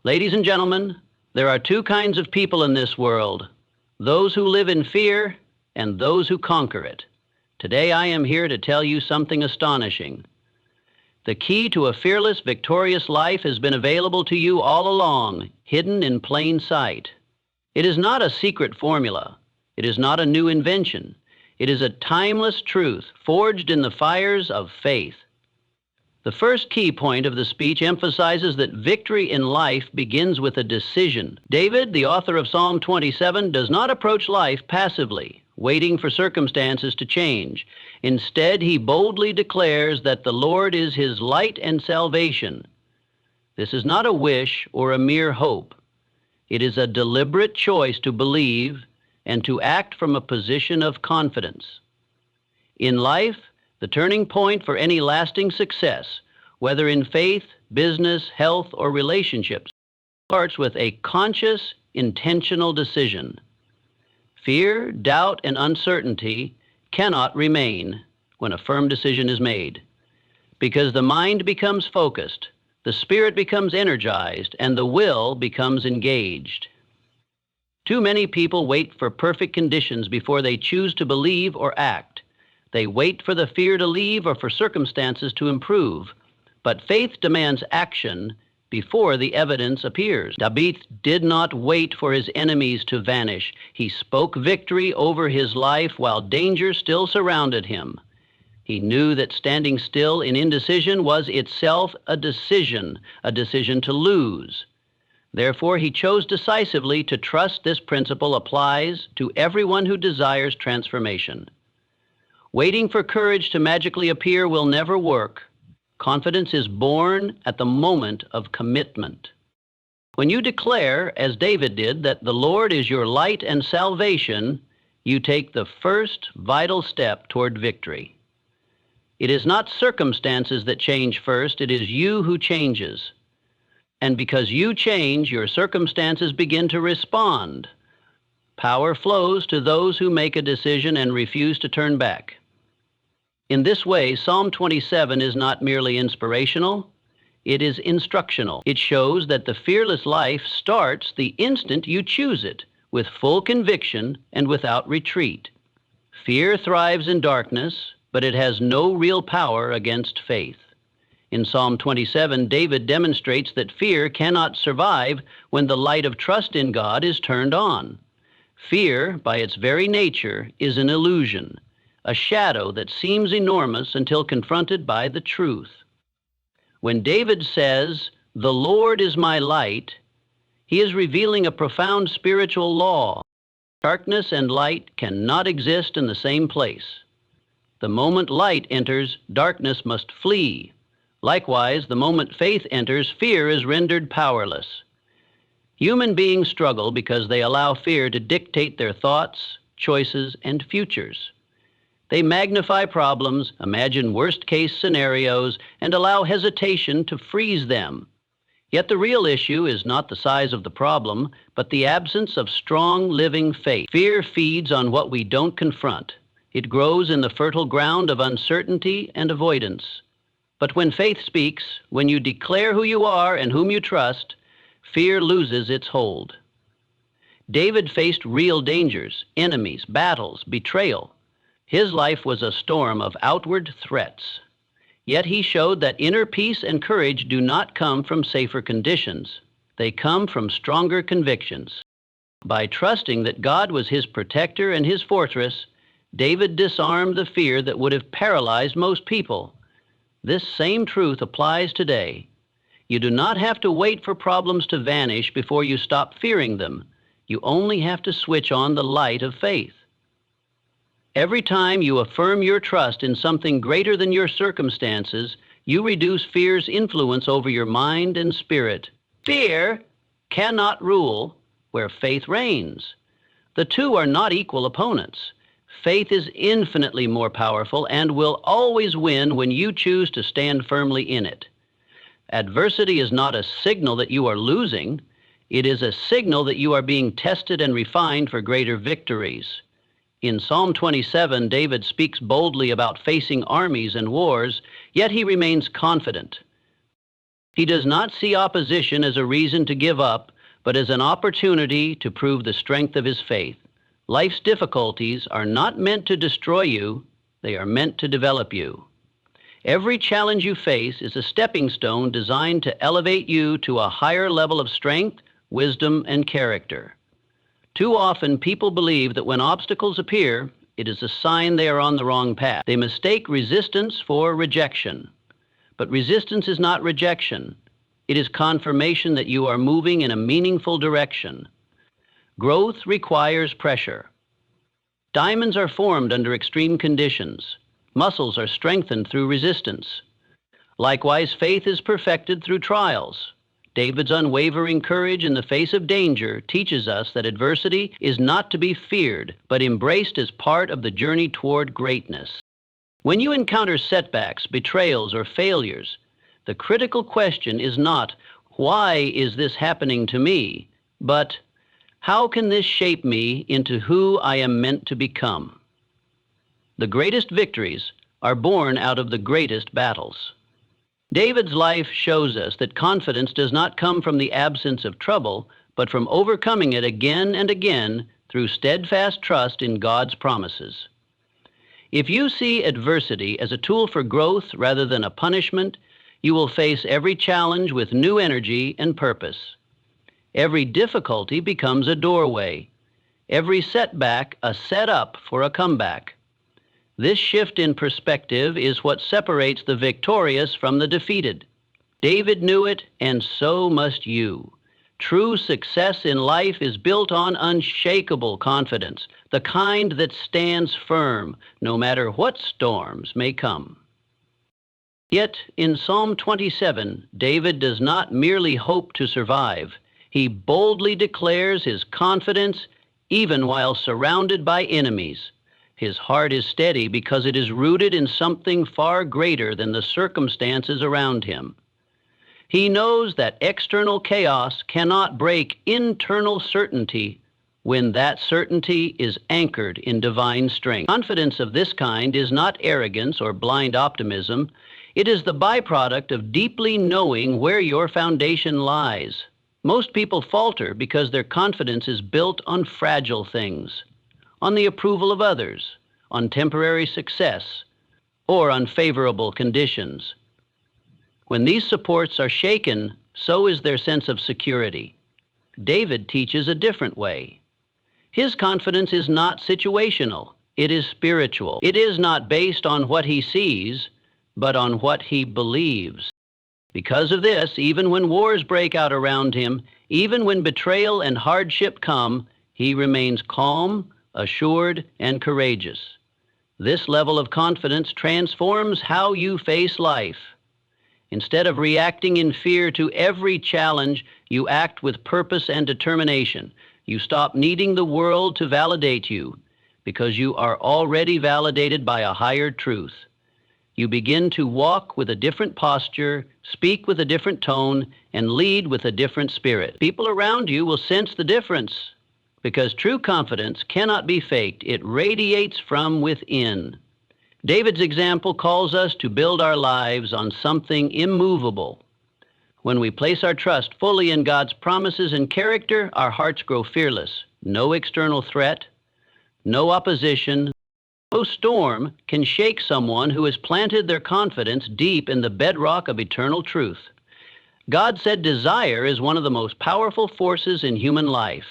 Ladies and gentlemen, there are two kinds of people in this world, those who live in fear and those who conquer it. Today I am here to tell you something astonishing. The key to a fearless, victorious life has been available to you all along, hidden in plain sight. It is not a secret formula. It is not a new invention. It is a timeless truth forged in the fires of faith. The first key point of the speech emphasizes that victory in life begins with a decision. David, the author of Psalm 27, does not approach life passively, waiting for circumstances to change. Instead, he boldly declares that the Lord is his light and salvation. This is not a wish or a mere hope. It is a deliberate choice to believe and to act from a position of confidence. In life, the turning point for any lasting success, whether in faith, business, health, or relationships, starts with a conscious, intentional decision. Fear, doubt, and uncertainty cannot remain when a firm decision is made, because the mind becomes focused, the spirit becomes energized, and the will becomes engaged. Too many people wait for perfect conditions before they choose to believe or act. They wait for the fear to leave or for circumstances to improve. But faith demands action before the evidence appears. David did not wait for his enemies to vanish. He spoke victory over his life while danger still surrounded him. He knew that standing still in indecision was itself a decision to lose. Therefore, he chose decisively to trust this principle applies to everyone who desires transformation. Waiting for courage to magically appear will never work. Confidence is born at the moment of commitment. When you declare, as David did, that the Lord is your light and salvation, you take the first vital step toward victory. It is not circumstances that change first, it is you who changes. And because you change, your circumstances begin to respond. Power flows to those who make a decision and refuse to turn back. In this way, Psalm 27 is not merely inspirational, it is instructional. It shows that the fearless life starts the instant you choose it, with full conviction and without retreat. Fear thrives in darkness, but it has no real power against faith. In Psalm 27, David demonstrates that fear cannot survive when the light of trust in God is turned on. Fear, by its very nature, is an illusion, a shadow that seems enormous until confronted by the truth. When David says, "The Lord is my light," he is revealing a profound spiritual law. Darkness and light cannot exist in the same place. The moment light enters, darkness must flee. Likewise, the moment faith enters, fear is rendered powerless. Human beings struggle because they allow fear to dictate their thoughts, choices, and futures. They magnify problems, imagine worst-case scenarios, and allow hesitation to freeze them. Yet the real issue is not the size of the problem, but the absence of strong, living faith. Fear feeds on what we don't confront. It grows in the fertile ground of uncertainty and avoidance. But when faith speaks, when you declare who you are and whom you trust, fear loses its hold. David faced real dangers, enemies, battles, betrayal. His life was a storm of outward threats. Yet he showed that inner peace and courage do not come from safer conditions. They come from stronger convictions. By trusting that God was his protector and his fortress, David disarmed the fear that would have paralyzed most people. This same truth applies today. You do not have to wait for problems to vanish before you stop fearing them. You only have to switch on the light of faith. Every time you affirm your trust in something greater than your circumstances, you reduce fear's influence over your mind and spirit. Fear cannot rule where faith reigns. The two are not equal opponents. Faith is infinitely more powerful and will always win when you choose to stand firmly in it. Adversity is not a signal that you are losing. It is a signal that you are being tested and refined for greater victories. In Psalm 27, David speaks boldly about facing armies and wars, yet he remains confident. He does not see opposition as a reason to give up, but as an opportunity to prove the strength of his faith. Life's difficulties are not meant to destroy you, they are meant to develop you. Every challenge you face is a stepping stone designed to elevate you to a higher level of strength, wisdom, and character. Too often, people believe that when obstacles appear, it is a sign they are on the wrong path. They mistake resistance for rejection. But resistance is not rejection. It is confirmation that you are moving in a meaningful direction. Growth requires pressure. Diamonds are formed under extreme conditions. Muscles are strengthened through resistance. Likewise, faith is perfected through trials. David's unwavering courage in the face of danger teaches us that adversity is not to be feared, but embraced as part of the journey toward greatness. When you encounter setbacks, betrayals, or failures, the critical question is not, why is this happening to me? But, how can this shape me into who I am meant to become? The greatest victories are born out of the greatest battles. David's life shows us that confidence does not come from the absence of trouble, but from overcoming it again and again through steadfast trust in God's promises. If you see adversity as a tool for growth rather than a punishment, you will face every challenge with new energy and purpose. Every difficulty becomes a doorway. Every setback a setup for a comeback. This shift in perspective is what separates the victorious from the defeated. David knew it, and so must you. True success in life is built on unshakable confidence, the kind that stands firm no matter what storms may come. Yet, in Psalm 27, David does not merely hope to survive. He boldly declares his confidence even while surrounded by enemies. His heart is steady because it is rooted in something far greater than the circumstances around him. He knows that external chaos cannot break internal certainty when that certainty is anchored in divine strength. Confidence of this kind is not arrogance or blind optimism. It is the byproduct of deeply knowing where your foundation lies. Most people falter because their confidence is built on fragile things, on the approval of others, on temporary success, or on favorable conditions. When these supports are shaken, so is their sense of security. David teaches a different way. His confidence is not situational, it is spiritual. It is not based on what he sees, but on what he believes. Because of this, even when wars break out around him, even when betrayal and hardship come, he remains calm, assured, and courageous. This level of confidence transforms how you face life. Instead of reacting in fear to every challenge, you act with purpose and determination. You stop needing the world to validate you because you are already validated by a higher truth. You begin to walk with a different posture, speak with a different tone, and lead with a different spirit. People around you will sense the difference because true confidence cannot be faked. It radiates from within. David's example calls us to build our lives on something immovable. When we place our trust fully in God's promises and character, our hearts grow fearless. No external threat, no opposition, no storm can shake someone who has planted their confidence deep in the bedrock of eternal truth. God said desire is one of the most powerful forces in human life.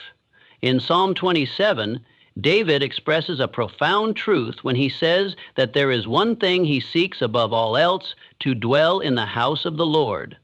In Psalm 27, David expresses a profound truth when he says that there is one thing he seeks above all else, to dwell in the house of the Lord.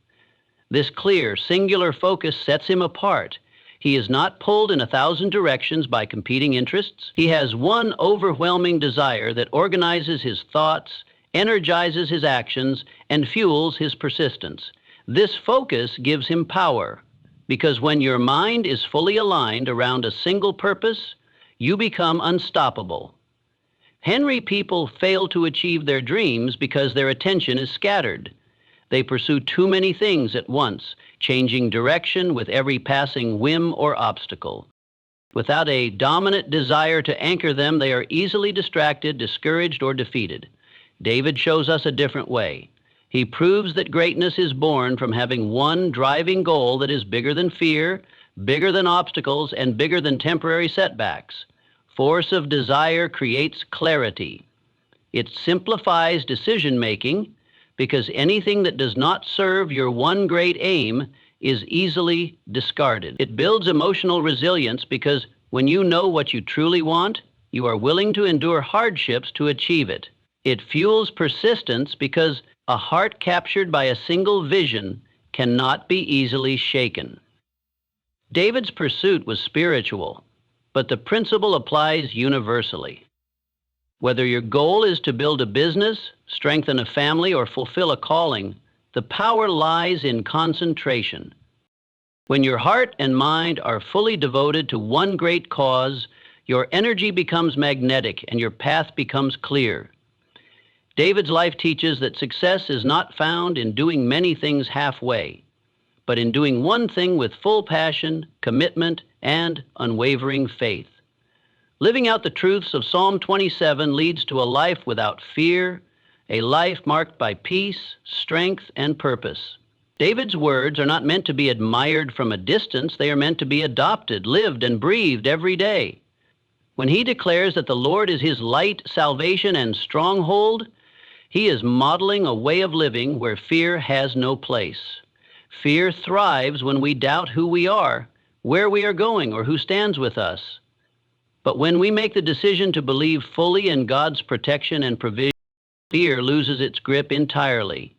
This clear, singular focus sets him apart. He is not pulled in 1,000 directions by competing interests. He has one overwhelming desire that organizes his thoughts, energizes his actions, and fuels his persistence. This focus gives him power, because when your mind is fully aligned around a single purpose, you become unstoppable. Henry people fail to achieve their dreams because their attention is scattered. They pursue too many things at once, changing direction with every passing whim or obstacle. Without a dominant desire to anchor them, they are easily distracted, discouraged, or defeated. David shows us a different way. He proves that greatness is born from having one driving goal that is bigger than fear, bigger than obstacles, and bigger than temporary setbacks. Force of desire creates clarity. It simplifies decision-making because anything that does not serve your one great aim is easily discarded. It builds emotional resilience because when you know what you truly want, you are willing to endure hardships to achieve it. It fuels persistence because a heart captured by a single vision cannot be easily shaken. David's pursuit was spiritual, but the principle applies universally. Whether your goal is to build a business, strengthen a family, or fulfill a calling, the power lies in concentration. When your heart and mind are fully devoted to one great cause, your energy becomes magnetic and your path becomes clear. David's life teaches that success is not found in doing many things halfway, but in doing one thing with full passion, commitment, and unwavering faith. Living out the truths of Psalm 27 leads to a life without fear, a life marked by peace, strength, and purpose. David's words are not meant to be admired from a distance. They are meant to be adopted, lived, and breathed every day. When he declares that the Lord is his light, salvation, and stronghold, he is modeling a way of living where fear has no place. Fear thrives when we doubt who we are, where we are going, or who stands with us. But when we make the decision to believe fully in God's protection and provision, fear loses its grip entirely.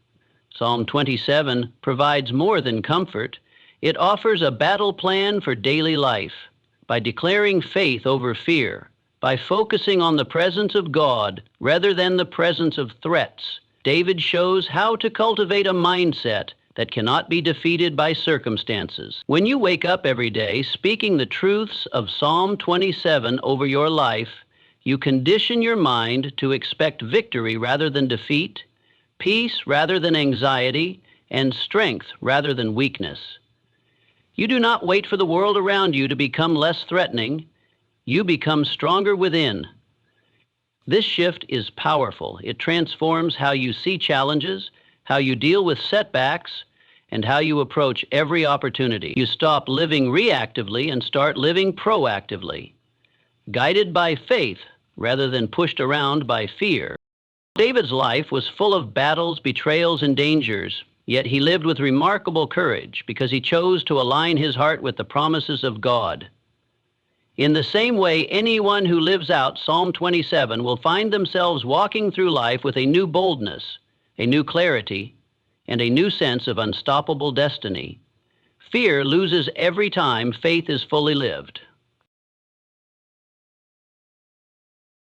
Psalm 27 provides more than comfort. It offers a battle plan for daily life. By declaring faith over fear, by focusing on the presence of God rather than the presence of threats, David shows how to cultivate a mindset that cannot be defeated by circumstances. When you wake up every day speaking the truths of Psalm 27 over your life, you condition your mind to expect victory rather than defeat, peace rather than anxiety, and strength rather than weakness. You do not wait for the world around you to become less threatening. You become stronger within. This shift is powerful. It transforms how you see challenges, how you deal with setbacks, and how you approach every opportunity. You stop living reactively and start living proactively, guided by faith rather than pushed around by fear. David's life was full of battles, betrayals, and dangers, yet he lived with remarkable courage because he chose to align his heart with the promises of God. In the same way, anyone who lives out Psalm 27 will find themselves walking through life with a new boldness, a new clarity, and a new sense of unstoppable destiny. Fear loses every time faith is fully lived.